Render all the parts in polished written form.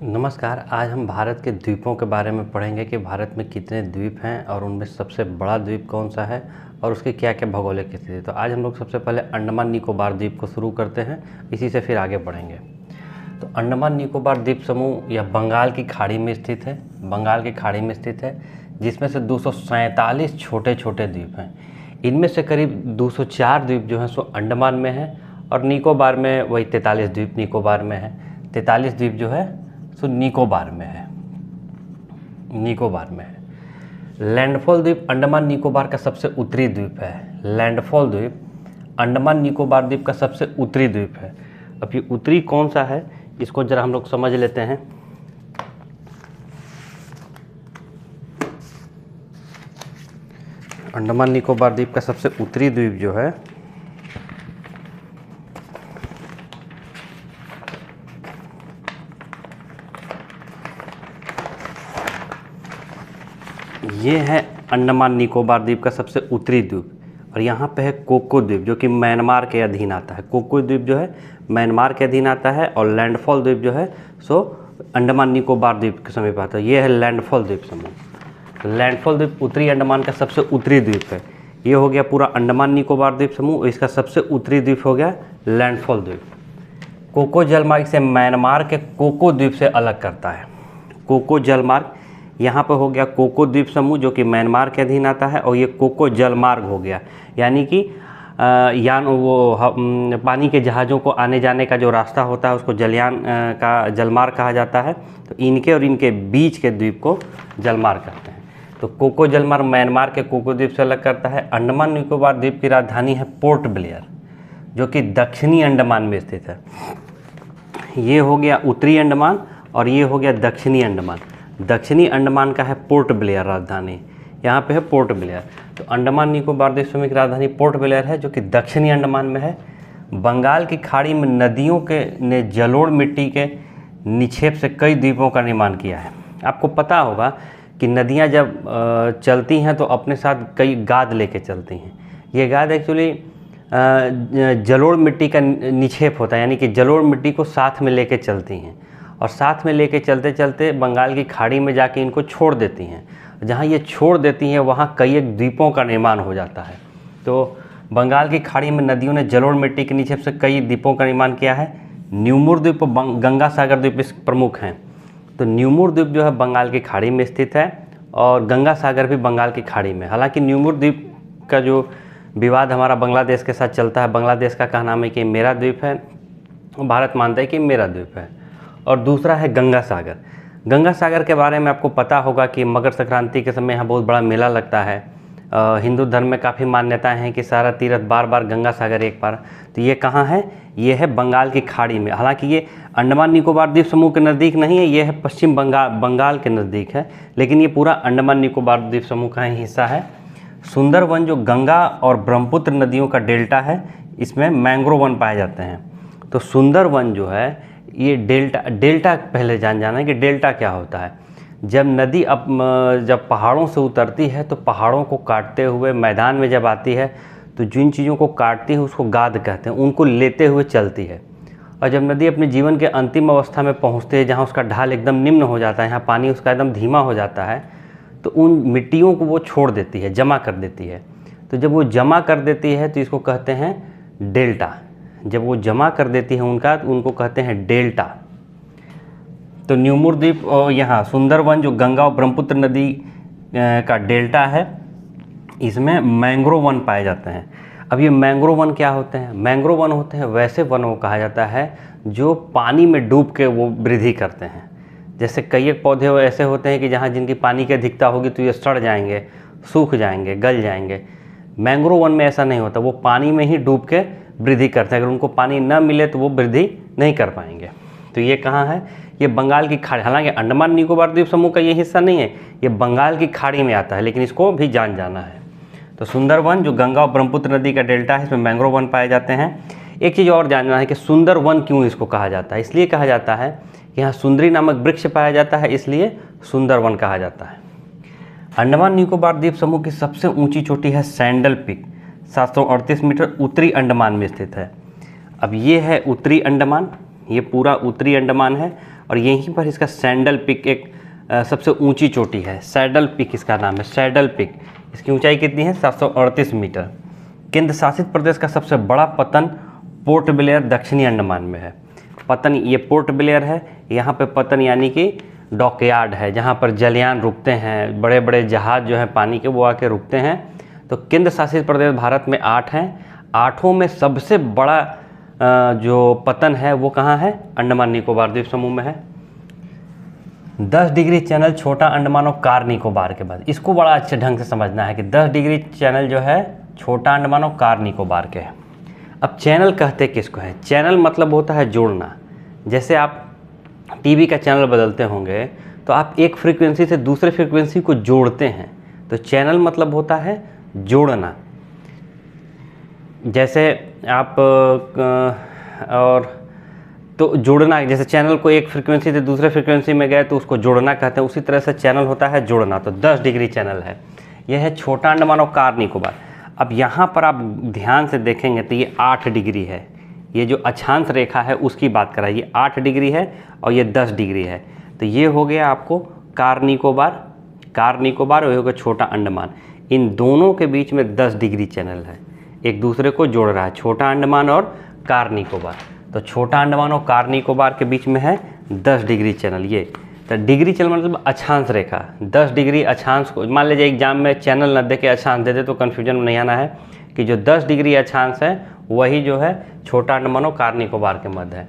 नमस्कार। आज हम भारत के द्वीपों के बारे में पढ़ेंगे कि भारत में कितने द्वीप हैं और उनमें सबसे बड़ा द्वीप कौन सा है और उसकी क्या क्या भौगोलिक स्थिति है। तो आज हम लोग सबसे पहले अंडमान निकोबार द्वीप को शुरू करते हैं, इसी से फिर आगे बढ़ेंगे। तो अंडमान निकोबार द्वीप समूह यह बंगाल की खाड़ी में स्थित है। बंगाल की खाड़ी में स्थित है, जिसमें से 247 छोटे छोटे द्वीप हैं। इनमें से करीब 204 द्वीप जो हैं सो अंडमान में है और निकोबार में वही 43 द्वीप निकोबार में है। 43 द्वीप जो है सो निकोबार में है। लैंडफॉल द्वीप अंडमान निकोबार का सबसे उत्तरी द्वीप है। लैंडफॉल द्वीप अंडमान निकोबार द्वीप का सबसे उत्तरी द्वीप है। अब ये उत्तरी कौन सा है, इसको जरा हम लोग समझ लेते हैं। अंडमान निकोबार द्वीप का सबसे उत्तरी द्वीप जो है ये है अंडमान निकोबार द्वीप का सबसे उत्तरी द्वीप। और यहाँ पे है कोको द्वीप जो कि म्यांमार के अधीन आता है। कोको द्वीप जो है म्यांमार के अधीन आता है और लैंडफॉल द्वीप जो है सो अंडमान निकोबार द्वीप के समीप आता है। ये है लैंडफॉल द्वीप समूह। लैंडफॉल द्वीप उत्तरी अंडमान का सबसे उत्तरी द्वीप है। ये हो गया पूरा अंडमान निकोबार द्वीप समूह। इसका सबसे उत्तरी द्वीप हो गया लैंडफॉल द्वीप। कोको जलमार्ग से म्यांमार के कोको द्वीप से अलग करता है। कोको जलमार्ग यहाँ पर हो गया कोको द्वीप समूह जो कि म्यांमार के अधीन आता है और ये कोको जलमार्ग हो गया, यानी कि पानी के जहाज़ों को आने जाने का जो रास्ता होता है उसको जलयान का जलमार्ग कहा जाता है। तो इनके और इनके बीच के द्वीप को जलमार्ग कहते हैं। तो कोको जलमार्ग म्यांमार के कोको द्वीप से अलग करता है। अंडमान निकोबार द्वीप की राजधानी है पोर्ट ब्लेयर जो कि दक्षिणी अंडमान में स्थित है। ये हो गया उत्तरी अंडमान और ये हो गया दक्षिणी अंडमान। दक्षिणी अंडमान का है पोर्ट ब्लेयर राजधानी, यहाँ पे है पोर्ट ब्लेयर। तो अंडमान निकोबार द्वीप समूह की राजधानी पोर्ट ब्लेयर है जो कि दक्षिणी अंडमान में है। बंगाल की खाड़ी में नदियों के ने जलोढ़ मिट्टी के निक्षेप से कई द्वीपों का निर्माण किया है। आपको पता होगा कि नदियाँ जब चलती हैं तो अपने साथ कई गाद लेके चलती हैं। ये गाद एक्चुअली जलोढ़ मिट्टी का निक्षेप होता है, यानी कि जलोढ़ मिट्टी को साथ में लेके चलती हैं और साथ में लेके चलते चलते बंगाल की खाड़ी में जाके इनको छोड़ देती हैं। जहाँ ये छोड़ देती हैं वहाँ कई एक द्वीपों का निर्माण हो जाता है। तो बंगाल की खाड़ी में नदियों ने जलोढ़ मिट्टी के नीचे से कई द्वीपों का निर्माण किया है। न्यूमुर द्वीप और गंगा सागर द्वीप इस प्रमुख हैं। तो न्यूमुर द्वीप जो है बंगाल की खाड़ी में स्थित है और गंगा सागर भी बंगाल की खाड़ी में। हालांकि न्यूमुर द्वीप का जो विवाद हमारा बांग्लादेश के साथ चलता है, बांग्लादेश का कहना है कि मेरा द्वीप है, भारत मानता है कि मेरा द्वीप है। और दूसरा है गंगा सागर। गंगा सागर के बारे में आपको पता होगा कि मकर संक्रांति के समय यहाँ बहुत बड़ा मेला लगता है। हिंदू धर्म में काफ़ी मान्यताएं हैं कि सारा तीर्थ बार बार गंगा सागर एक बार। तो ये कहाँ है? ये है बंगाल की खाड़ी में। हालांकि ये अंडमान निकोबार द्वीप समूह के नज़दीक नहीं है, ये है पश्चिम बंगाल के नज़दीक है, लेकिन ये पूरा अंडमान निकोबार द्वीप समूह का ही हिस्सा है। सुंदरवन जो गंगा और ब्रह्मपुत्र नदियों का डेल्टा है, इसमें मैंग्रोव वन पाए जाते हैं। तो सुंदरवन जो है ये डेल्टा पहले जाना है कि डेल्टा क्या होता है। जब नदी जब पहाड़ों से उतरती है तो पहाड़ों को काटते हुए मैदान में जब आती है तो जिन चीज़ों को काटती है उसको गाद कहते हैं, उनको लेते हुए चलती है। और जब नदी अपने जीवन के अंतिम अवस्था में पहुंचती है, जहां उसका ढाल एकदम निम्न हो जाता है, यहाँ पानी उसका एकदम धीमा हो जाता है, तो उन मिट्टियों को वो छोड़ देती है, जमा कर देती है। तो जब वो जमा कर देती है तो इसको कहते हैं डेल्टा। जब वो जमा कर देती है उनको कहते हैं डेल्टा। तो न्यूमुर द्वीप और यहाँ सुंदरवन जो गंगा और ब्रह्मपुत्र नदी का डेल्टा है, इसमें मैंग्रोव वन पाए जाते हैं। अब ये मैंग्रोव वन क्या होते हैं? मैंग्रोव वन होते हैं वैसे वनों को कहा जाता है जो पानी में डूब के वो वृद्धि करते हैं। जैसे कई एक पौधे ऐसे होते हैं कि जहाँ जिनकी पानी की अधिकता होगी तो ये सड़ जाएंगे, सूख जाएंगे, गल जाएंगे। मैंग्रोव वन में ऐसा नहीं होता, वो पानी में ही डूब के वृद्धि करते हैं। अगर उनको पानी न मिले तो वो वृद्धि नहीं कर पाएंगे। तो ये कहाँ है? ये बंगाल की खाड़ी। हालांकि अंडमान निकोबार द्वीप समूह का ये हिस्सा नहीं है, ये बंगाल की खाड़ी में आता है, लेकिन इसको भी जाना है। तो सुंदरवन जो गंगा और ब्रह्मपुत्र नदी का डेल्टा है, इसमें मैंग्रोव वन पाए जाते हैं। एक चीज़ और जानना है कि सुंदरवन क्यों इसको कहा जाता है? इसलिए कहा जाता है कि यहाँ सुंदरी नामक वृक्ष पाया जाता है, इसलिए सुंदरवन कहा जाता है। अंडमान निकोबार द्वीप समूह की सबसे ऊंची चोटी है सैंडल पीक, 738 मीटर, उत्तरी अंडमान में स्थित है। अब ये है उत्तरी अंडमान, ये पूरा उत्तरी अंडमान है और यहीं पर इसका सैडल पीक एक सबसे ऊंची चोटी है। सैडल पीक इसका नाम है, सैडल पीक। इसकी ऊंचाई कितनी है? 738 मीटर। केंद्र शासित प्रदेश का सबसे बड़ा पतन पोर्ट ब्लेयर दक्षिणी अंडमान में है। पतन ये पोर्ट ब्लेयर है, यहाँ पे पतन यानी कि डॉकयार्ड है, जहाँ पर जलयान रुकते हैं, बड़े बड़े जहाज जो हैं पानी के वो आके रुकते हैं। तो केंद्र शासित प्रदेश भारत में 8 हैं, 8 में सबसे बड़ा जो पतन है वो कहाँ है? अंडमान निकोबार द्वीप समूह में है। 10 डिग्री चैनल छोटा अंडमान और कार निकोबार के बाद, इसको बड़ा अच्छे ढंग से समझना है कि 10 डिग्री चैनल जो है छोटा अंडमान और कार निकोबार के है। अब चैनल कहते किसको है? चैनल मतलब होता है जोड़ना। जैसे आप टीवी का चैनल बदलते होंगे तो आप एक फ्रीक्वेंसी से दूसरे फ्रीक्वेंसी को जोड़ते हैं, तो चैनल मतलब होता है जोड़ना। जैसे आप और तो जोड़ना, जैसे चैनल को एक फ्रीक्वेंसी से दूसरे फ्रीक्वेंसी में गए तो उसको जोड़ना कहते हैं, उसी तरह से चैनल होता है जोड़ना। तो 10 डिग्री चैनल है, यह है छोटा अंडमान और कार निकोबार। अब यहाँ पर आप ध्यान से देखेंगे तो ये 8 डिग्री है, ये जो अक्षांश रेखा है उसकी बात कर रहा है, ये 8 डिग्री है और ये 10 डिग्री है। तो ये हो गया आपको कार निकोबार, कार निकोबार और ये हो गया छोटा अंडमान। इन दोनों के बीच में 10 डिग्री चैनल है, एक दूसरे को जोड़ रहा है, छोटा अंडमान और कार निकोबार। तो छोटा अंडमान और कार निकोबार के बीच में है 10 डिग्री चैनल। ये तो डिग्री चैनल मतलब अक्षांश रेखा, 10 डिग्री अक्षांश को मान लीजिए एग्जाम में चैनल न दे के अक्षांश दे दे तो कन्फ्यूजन में नहीं आना है कि जो 10 डिग्री अक्षांश है वही जो है छोटा अंडमान और कार निकोबार के मध्य है।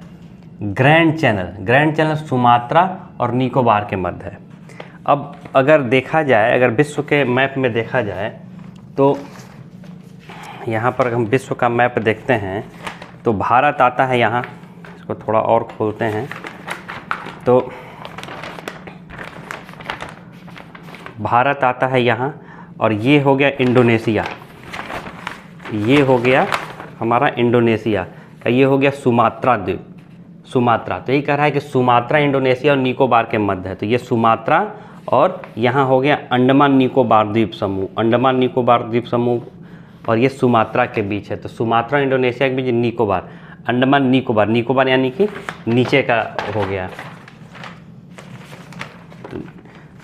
Grand channel, grand channel Sumatra और निकोबार के मध्य है। अब अगर देखा जाए, अगर विश्व के मैप में देखा जाए तो यहाँ पर हम विश्व का मैप देखते हैं तो भारत आता है यहाँ, इसको थोड़ा और खोलते हैं तो भारत आता है यहाँ, और ये हो गया इंडोनेशिया, ये हो गया हमारा इंडोनेशिया, ये हो गया सुमात्रा द्वीप, सुमात्रा। तो यही कह रहा है कि सुमात्रा इंडोनेशिया और निकोबार के मध्य है। तो ये सुमात्रा और यहाँ हो गया अंडमान निकोबार द्वीप समूह, अंडमान निकोबार द्वीप समूह, और ये सुमात्रा के बीच है। तो सुमात्रा इंडोनेशिया के बीच निकोबार, अंडमान निकोबार, निकोबार यानी कि नीचे का हो गया।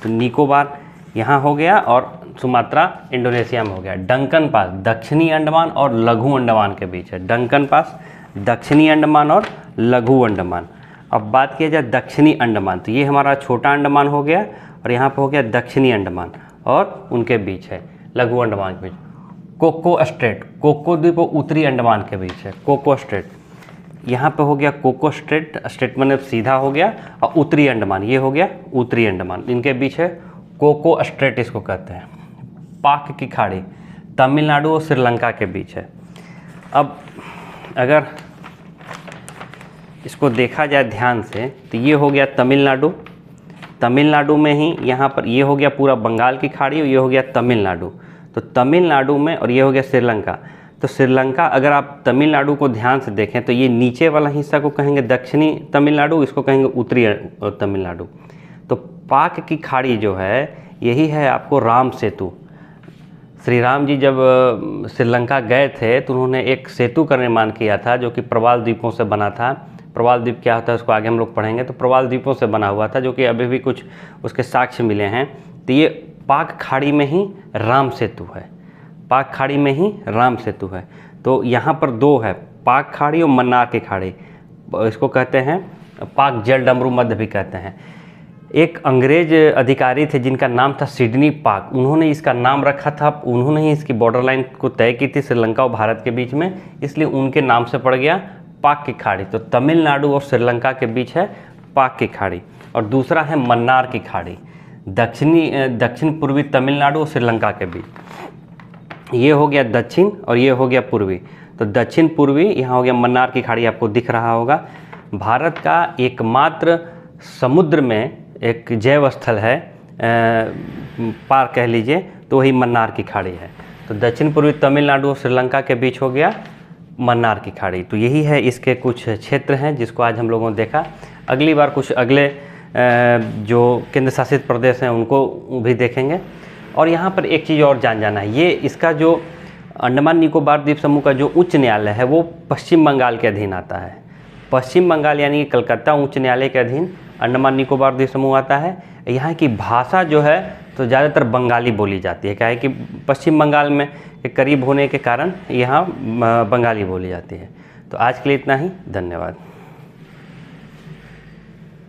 तो निकोबार यहाँ हो गया और सुमात्रा इंडोनेशिया में हो गया। डंकन पास दक्षिणी अंडमान और लघु अंडमान के बीच है, डंकन पास दक्षिणी अंडमान और लघु अंडमान। अब बात किया जाए दक्षिणी अंडमान, तो ये हमारा छोटा अंडमान हो गया और यहाँ पे हो गया दक्षिणी अंडमान और उनके बीच है लघु अंडमान के बीच। कोको स्ट्रेट, कोको द्वीप और उत्तरी अंडमान के बीच है कोको स्ट्रेट, यहाँ पे हो गया कोको स्ट्रेट, स्ट्रेट मतलब सीधा हो गया, और उत्तरी अंडमान ये हो गया उत्तरी अंडमान, इनके बीच है कोको स्ट्रेट इसको कहते हैं। पाक की खाड़ी तमिलनाडु और श्रीलंका के बीच है। अब अगर इसको देखा जाए ध्यान से तो ये हो गया तमिलनाडु, तमिलनाडु में ही यहाँ पर ये हो गया पूरा बंगाल की खाड़ी और ये हो गया तमिलनाडु। तो तमिलनाडु में, और ये हो गया श्रीलंका। तो श्रीलंका, अगर आप तमिलनाडु को ध्यान से देखें तो ये नीचे वाला हिस्सा को कहेंगे दक्षिणी तमिलनाडु, इसको कहेंगे उत्तरी तमिलनाडु। तो पाक की खाड़ी जो है यही है आपको राम सेतु। श्री राम जी जब श्रीलंका गए थे तो उन्होंने एक सेतु का निर्माण किया था जो कि प्रवाल द्वीपों से बना था। प्रवाल द्वीप क्या होता है उसको आगे हम लोग पढ़ेंगे। तो प्रवाल द्वीपों से बना हुआ था जो कि अभी भी कुछ उसके साक्ष्य मिले हैं। तो ये पाक खाड़ी में ही राम सेतु है, पाक खाड़ी में ही राम सेतु है। तो यहाँ पर दो है, पाक खाड़ी और मन्नार की खाड़ी, इसको कहते हैं पाक जल डमरू मध्य भी कहते हैं। एक अंग्रेज अधिकारी थे जिनका नाम था सिडनी पाक, उन्होंने इसका नाम रखा था, उन्होंने ही इसकी बॉर्डर लाइन को तय की थी श्रीलंका और भारत के बीच में, इसलिए उनके नाम से पड़ गया पाक की खाड़ी। तो तमिलनाडु और श्रीलंका के बीच है पाक की खाड़ी। और दूसरा है मन्नार की खाड़ी, दक्षिण पूर्वी तमिलनाडु और श्रीलंका के बीच। ये हो गया दक्षिण और ये हो गया पूर्वी। तो दक्षिण पूर्वी यहाँ हो गया मन्नार की खाड़ी, आपको दिख रहा होगा। भारत का एकमात्र समुद्र में एक जैव स्थल है, पार कह लीजिए, तो वही मन्नार की खाड़ी है। तो दक्षिण पूर्वी तमिलनाडु और श्रीलंका के बीच हो गया मन्नार की खाड़ी। तो यही है इसके कुछ क्षेत्र हैं जिसको आज हम लोगों ने देखा। अगली बार कुछ अगले जो केंद्र शासित प्रदेश हैं उनको भी देखेंगे। और यहाँ पर एक चीज़ और जाना है, ये इसका जो अंडमान निकोबार द्वीप समूह का जो उच्च न्यायालय है वो पश्चिम बंगाल के अधीन आता है। पश्चिम बंगाल यानी कि कलकत्ता उच्च न्यायालय के अधीन अंडमान निकोबार द्वीप समूह आता है। यहाँ की भाषा जो है तो ज़्यादातर बंगाली बोली जाती है, क्या है कि पश्चिम बंगाल में के करीब होने के कारण यहाँ बंगाली बोली जाती है। तो आज के लिए इतना ही, धन्यवाद।